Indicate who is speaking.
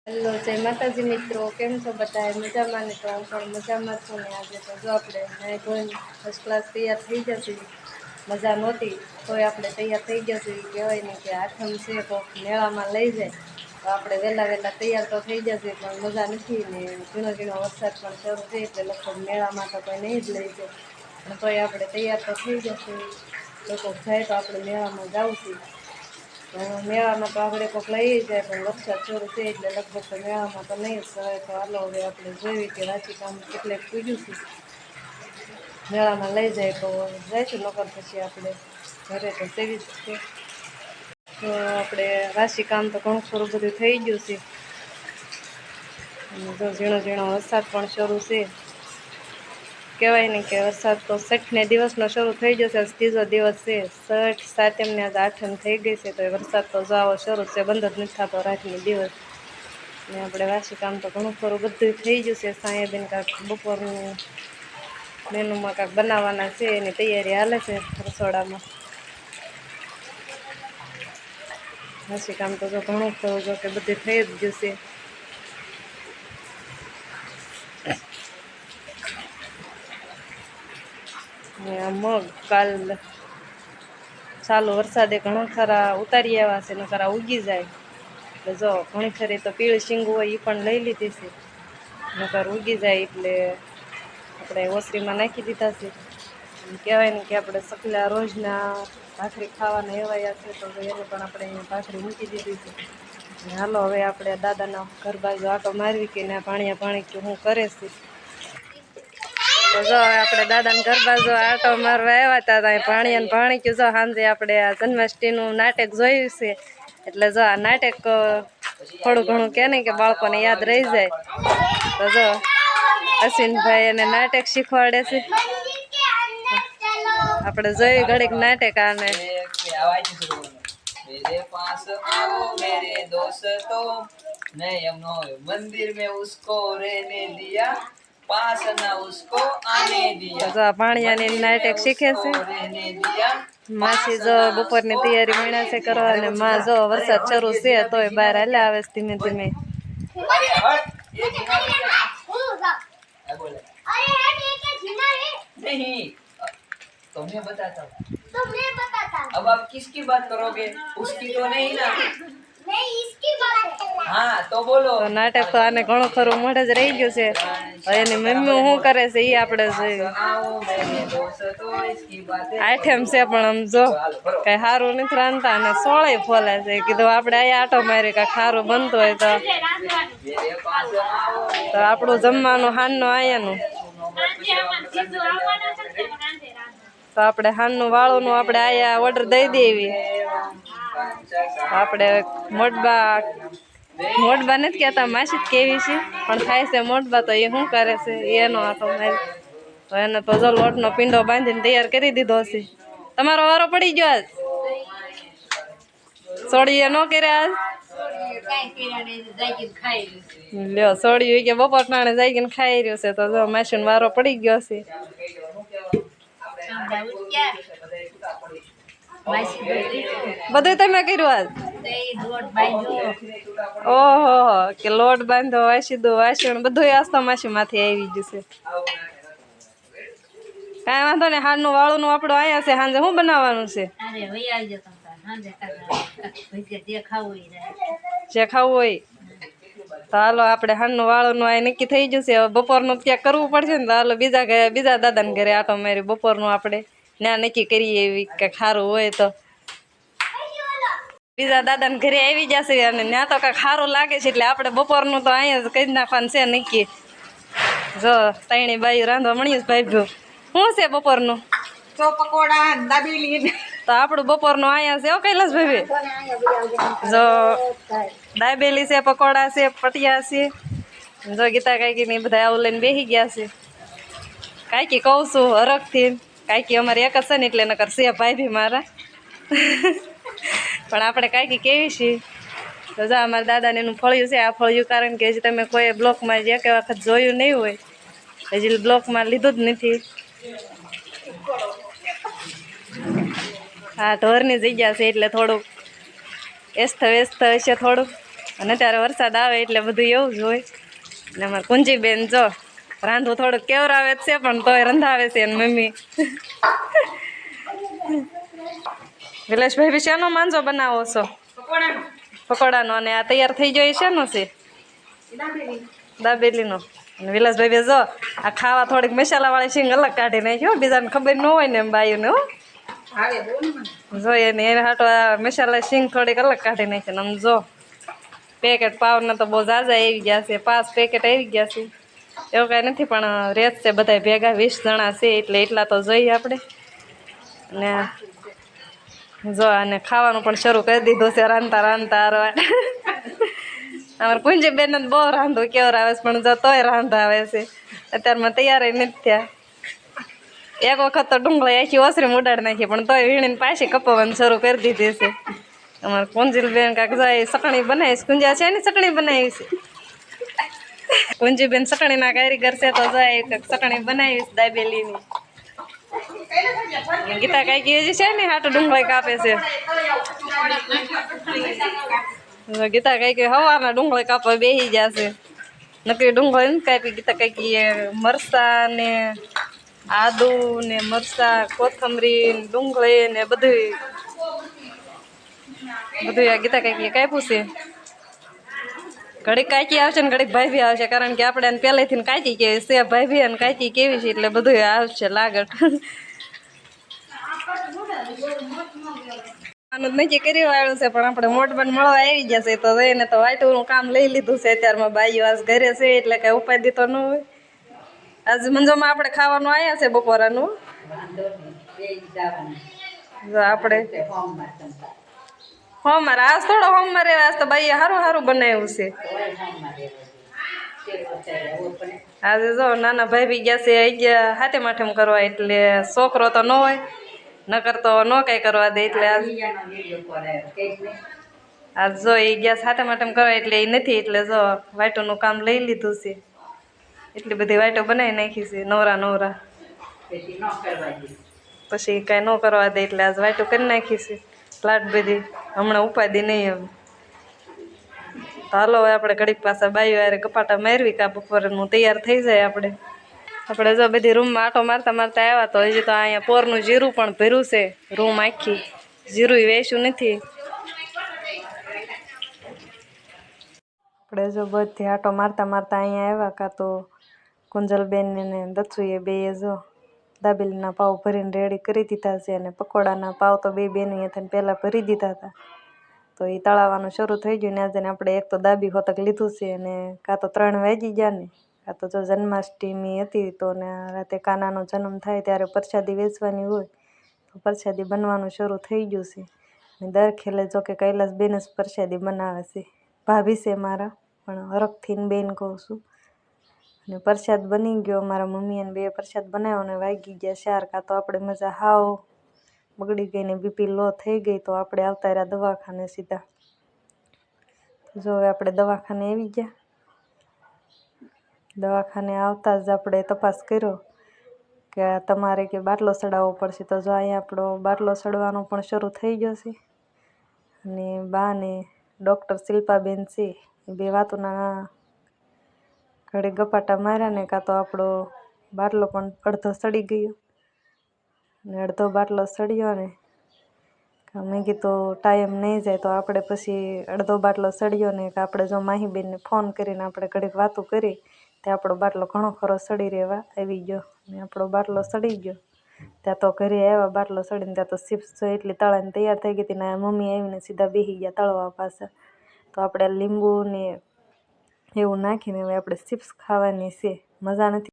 Speaker 1: Hello જય માતાજી મિત્રો, કેમ છો બધા? મજામાં ને? તો હું પણ મજામાં છું ને. આજે તો જો આપણે નાઈ ધોઈને ફર્સ્ટ ક્લાસ તૈયાર થઈ જશે. મજા નહોતી તોય આપણે તૈયાર થઈ જશે. કહેવાય ને કે આઠમ છે તો મેળામાં લઈ જાય તો આપણે વહેલા તૈયાર તો થઈ જશે, પણ મજા નથી ને. ઝીણો ઝીણો વરસાદ પણ શરૂ છે એટલે લગભગ મેળામાં તો કોઈ નહીં જ લઈ જાય, પણ તોય આપણે તૈયાર તો થઈ જશે. લોકો જાય તો આપણે મેળામાં જાઉં છું. મેળામાં તો આપણે કોઈક લઈ જાય, પણ વરસાદ શરૂ છે એટલે લગભગ તો મેળામાં તો નહીં જ સવાય. તો હાલો હવે આપણે જોયું કે રાશી કામ કેટલે પૂજ્યું છે. મેળામાં લઈ જાય તો જઈશું, નકર પછી આપણે ઘરે તો સેવી જ છે. તો આપણે રાશિ કામ તો ઘણું ખરું બધું થઈ ગયું છે. અને જો ઝીણો ઝીણો વરસાદ પણ શરૂ છે. કહેવાય ને કે વરસાદ તો 6ને દિવસનો શરૂ થઈ જશે. ત્રીજો દિવસ છે 6 સાતમને, આજ આઠમ થઈ ગઈ છે તો વરસાદ તો જાવો શરૂ છે, બંધ જ નથી થતો રાતની દિવસ. ને આપણે રાશિ કામ તો ઘણું ખરું બધું થઈ ગયું છે. સાંયબેન કાંક બપોરનું મેનુમાં કાંક બનાવવાના છે, એની તૈયારી હાલે છે રસોડામાં. રાશિ કામ તો જો ઘણું ખરું જો કે બધું થઈ જ ગયું છે. મગ કાલ ચાલુ વરસાદે ઘણા ખરા ઉતારી આવ્યા છે, નકરા ઉગી જાય. એટલે જો ઘણી ખરી તો પીળી શીંગું હોય એ પણ લઈ લીધી છે, નકર ઉગી જાય એટલે આપણે ઓસરીમાં નાખી દીધા છે. કહેવાય ને કે આપણે સકલા રોજના ભાખરી ખાવાના એવાયા છે, તો એને પણ આપણે ભાખરી મૂકી દીધી છે. હાલો હવે આપણે દાદાના ઘર બાજુ આટો મારવી કે ના પાણીયા પાણી કે હું કરે છે. તો જો હવે આપણે દાદાને ઘર બાજુ આટો મારવા આવ્યા હતા. ભાણિયા ભાણી કે જો સાંજે આપણે આ જન્માષ્ટમીનું નાટક જોયું છે, એટલે જો આ નાટક થોડું ઘણું કે નહીં કે બાળકોને યાદ રહી જાય. તો જો અશ્વિનભાઈ એને નાટક શીખવાડે છે. આપણે જોયું ઘડીક નાટક. આને मेरे पास आओ मेरे दोस्तों नयनो मंदिर में उसको रहने दिया पास ना उसको आने दिया. તો ભાણિયાની નાટક શીખે છે. માસી જો બપોરની તૈયારી મીણા છે કરવા, અને માં જો વરસાદ શરૂ છે તોય બહાર હાલ્યા આવે છે ધીમે ધીમે. नहीं तो मैं बताता हूँ. अब आप किसकी बात करोगे? उसकी तो नहीं ना. नहीं इसकी बात. हाँ तो बोलो. તો નાટક તો આને ઘણું ખરું મોઢે જ રહી ગયું છે. એની મમ્મી શું કરે છે એ આપણે જોયું. આઠમ છે પણ આમ જો કઈ સારું નથી રાંધતા અને સોળે ફોલે છે. કીધું આપણે અહીંયા આટો મારી કાંઈ સારું બનતું હોય તો આપણું જમવાનું હાનનું આયાનું. તો આપણે હાનનું વાળુંનું આપણે આયા ઓર્ડર દઈ દેવી. આપણે મોટબા નથી કહેતા, માસી જ કેવી છે, પણ થાય છે મોટબા. તો એ શું કરે છે એનો આટો મારી. તો એને તો જો લોટનો પીંડો બાંધીને તૈયાર કરી દીધો છે. તમારો વારો પડી ગયો આજ? સોડીએ ન કર્યા આજ? લ્યો સોડ્યું કે બપોર ટાણે જાગીને ખાઈ રહ્યું છે. તો જો માસીનો વારો પડી ગયો છે. બધું તમે કર્યું આજ? ઓહો કે લોટ બાંધો, વાસીદું વાસણ બધું આસ્તો માસી માથે આવી ગયું છે. કાંઈ વાંધો ને. હારનું વાળું નું આપણું અહીંયા છે. સાંજે શું બનાવવાનું છે? જે ખાવું હોય તો હાલો. આપણે હારનું વાળું નું આ નક્કી થઈ ગયું છે. હવે બપોરનું ત્યાં કરવું પડશે ને. તો હાલો બીજા દાદાને ઘરે આટો મારી. બપોરનું આપણે ત્યાં નક્કી કરીએ એવી કે સારું હોય તો. બીજા દાદાને ઘરે આવી જશે અને ત્યાં તો કાંઈક સારું લાગે છે એટલે આપણે બપોરનું તો અહીંયા જ કરી નાખવાનું છે નક્કી. જો તૈણી બાઈ રાંધવા મળીએ ભાઈ ભ્યો. શું છે બપોરનું? પકોડા દાબેલી. તો આપણું બપોરનું અહીંયા છે. કૈલાસ ભાઈ જો દાબેલી છે, પકોડા છે, પટિયા છે. જો ગીતા કાકી ને બધા આવું લઈને બેસી ગયા છે. કાકી કહું છું હરખથી, કાકી અમારે એક જ છે ને એટલે નકર છે ભાઈ ભી મારા. પણ આપણે કાકી કેવી છીએ. તો જો અમારા દાદાને એનું ફળિયું છે. આ ફળિયું કારણ કે હજી તમે કોઈ બ્લોકમાં એક વખત જોયું નહીં હોય, હજી બ્લોકમાં લીધું જ નથી. હા ઢોરની જગ્યા છે એટલે થોડુંક વ્યસ્ત હશે થોડુંક. અને ત્યારે વરસાદ આવે એટલે બધું એવું જ હોય. ને અમારે કુંજીબેન જો રાંધવું થોડુંક કેવરાવે જ છે પણ તોય રંધાવે છે એને મમ્મી. વિલાસભાઈ બી શાનો માંજો બનાવો છો? પકોડાનો. અને આ તૈયાર થઈ ગયો શાનો છે? દાબેલીનો. અને વિલાસભાઈ બી જો આ ખાવા થોડીક મસાલા વાળી સિંગ અલગ કાઢી નાખ્યો, બીજાને ખબર ન હોય ને એમ બાયુને. હો જોઈએ ને એને હાટો આ મસાલા સિંગ થોડીક અલગ કાઢી નાખી ને આમ જો પેકેટ પાવના તો બહુ ઝાઝા આવી ગયા છે, 5 પેકેટ આવી ગયા છે. એવું કાંઈ નથી પણ રેત છે બધા ભેગા 20 જણા છે એટલે એટલા તો જોઈએ આપણે. ને જો અને ખાવાનું પણ શરૂ કરી દીધું છે રાંધતા રાંધતા. અમારે કુંજીબેન જ બહુ રાંધવું કેવરાવે છે પણ જો તોય રાંધા આવે છે. અત્યારમાં તૈયાર નથી થયા. એક વખત તો ડુંગળી આખી ઓસરી ઉડાડી નાખી પણ તોય વીણીને પાછી કપાવવાનું શરૂ કરી દીધી છે. અમારે કુંજીલબેન કાંક જાય ચટણી બનાવીશ. કુંજા છે ને ચટણી બનાવીશ. કુંજીબેન ચટણીના કારીગર છે તો જાય ચટણી બનાવીશ દાબેલીની. ગીતા કાકી હજી છે ને હાટું ડુંગળી કાપે છે. ગીતા કાકી હવારના ડુંગળી કાપવા બેસી જશે. નકરી ડુંગળી નથી કાપી ગીતા કાકી મરસા ને આદુ ને મરસા, કોથમરી, ડુંગળી ને બધું આ ગીતા કાકી કાપ્યું છે. ઘડીક કાકી આવશે ને ઘડીક ભાઈ ભી આવશે કારણ કે આપણે એને પહેલેથી કાકી કેવી છે, ભાઈ ભી અને કાકી કેવી છે એટલે બધું આવશે લાગટ. નક્કી કરી વાળું છે પણ આપણે મોટબન મળવા આવી જશે તો એને તો વાટુનું કામ લઈ લીધું છે. અત્યારમાં બાઈઓ આજ ઘરે છે એટલે કઈ ઉપાધિ તો ન હોય. આજ મંજોમાં આપણે ખાવાનું આવ્યા છે બપોરાનું. જો આપણે હોમવાર આજ થોડો હોમવાર રહેવા આજ તો બાઈએ સારું સારું બનાવ્યું છે. આજે જો નાના ભાઈ બી ગયા છે ગયા હાથે માઠેમ કરવા એટલે છોકરો તો ન હોય નકર તો ન કઈ કરવા દે એટલે આજ જો એ ગયા હાથે માઠેમ કરવા એટલે એ નથી એટલે જો વાટોનું કામ લઈ લીધું છે. એટલી બધી વાટો બનાવી નાખી છે નવરા નવરા. પછી કઈ ન કરવા દે એટલે આજ વાટો કરી નાખી છે પ્લાટ બધી. હમણાં ઉપાધિ નહીં હવે. હાલો આપણે ઘડીક પાછા બાઈઓ યારે કપાટા મારવી કા બપોરે હું તૈયાર થઈ જાય આપણે જો બધી રૂમમાં આટો મારતા મારતા આવ્યા તો હજી તો અહીંયા પોરનું જીરું પણ ભર્યું છે રૂમ આખી. જીરું વેચ્યું નથી. આપણે જો બધી આટો મારતા મારતા અહીંયા આવ્યા કાં તો કુંજલબેન ને દત્સુએ બે જો દાબેલીના પાવ ભરીને રેડી કરી દીધા છે અને પકોડાના પાવ તો બે બેન અહીંયાથી પહેલાં ભરી દીધા હતા. તો એ તળાવવાનું શરૂ થઈ ગયું ને આજે આપણે એક તો દાબી હોતક લીધું છે અને કાં તો 3 વાગી ગયા ને કાં તો જો જન્માષ્ટમી હતી તો ને રાતે કાનાનો જન્મ થાય ત્યારે પ્રસાદી વેચવાની હોય તો પ્રસાદી બનવાનું શરૂ થઈ ગયું છે. અને દર ખેલે જો કે કૈલાસબેન જ પ્રસાદી બનાવે છે. ભાભી છે મારા પણ હરખથી બેન કહું છું. અને પ્રસાદ બની ગયો. મારા મમ્મી અને બે પ્રસાદ બનાવ્યો અને વાગી ગયા 4. કાં તો આપણે મજા હાવ બગડી ગઈ ને બીપી લો થઈ ગઈ તો આપણે આવતા રહ્યા દવાખાને સીધા. જો હવે આપણે દવાખાને આવી ગયા. દવાખાને આવતા જ આપણે તપાસ કર્યો કે તમારે કે બાટલો ચડાવવો પડશે તો જો અહીંયા આપણો બાટલો ચડવાનો પણ શરૂ થઈ ગયો છે. અને બા ને ડૉક્ટર શિલ્પાબેન છે એ બે વાતોના ઘડી ગપાટા માર્યા ને કાં તો આપણો બાટલો પણ અડધો સડી ગયો ને અડધો બાટલો સડ્યો ને મેં કીધું ટાઈમ નહીં જાય તો આપણે પછી અડધો બાટલો સડ્યો ને કે આપણે જો માહીબેનને ફોન કરીને આપણે ઘડીક વાતું કરી તે આપણો બાટલો ઘણો ખરો સડી રહેવા આવી ગયો ને આપણો બાટલો સડી ગયો. ત્યાં તો ઘરે આવ્યા બાટલો સડીને ત્યાં તો ચિપ્સ જો એટલી તળાઈને તૈયાર થઈ ગઈ હતી ને મમ્મી આવીને સીધા બેસી ગયા તળવા પાછા. તો આપણે લીંબુ ને એવું નાખીને હવે આપણે ચિપ્સ ખાવાની છે. મજા નથી